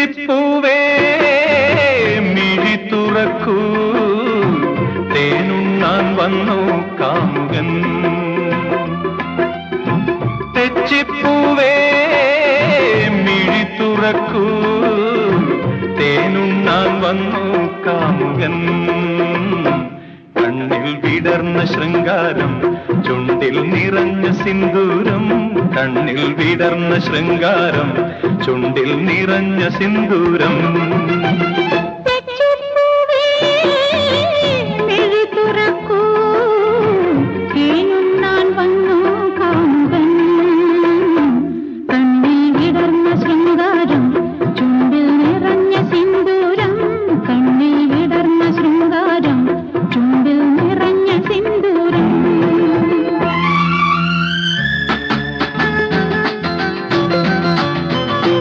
തെച്ചിപ്പൂവേ മിഴി തുറക്കൂ, തേനുണ്ണാൻ വന്നു കാമുകൻ. തെച്ചിപ്പൂവേ മിഴി തുറക്കൂ, തേനുണ്ണാൻ വന്നു കാമുകൻ. കണ്ണിൽ വിടർന്ന ശൃംഗാരം, ചുണ്ടിൽ നിറഞ്ഞ സിന്ദൂരം. കണ്ണിൽ വിടർന്ന ശൃംഗാരം, ചുണ്ടിൽ നിറഞ്ഞ സിന്ദൂരം.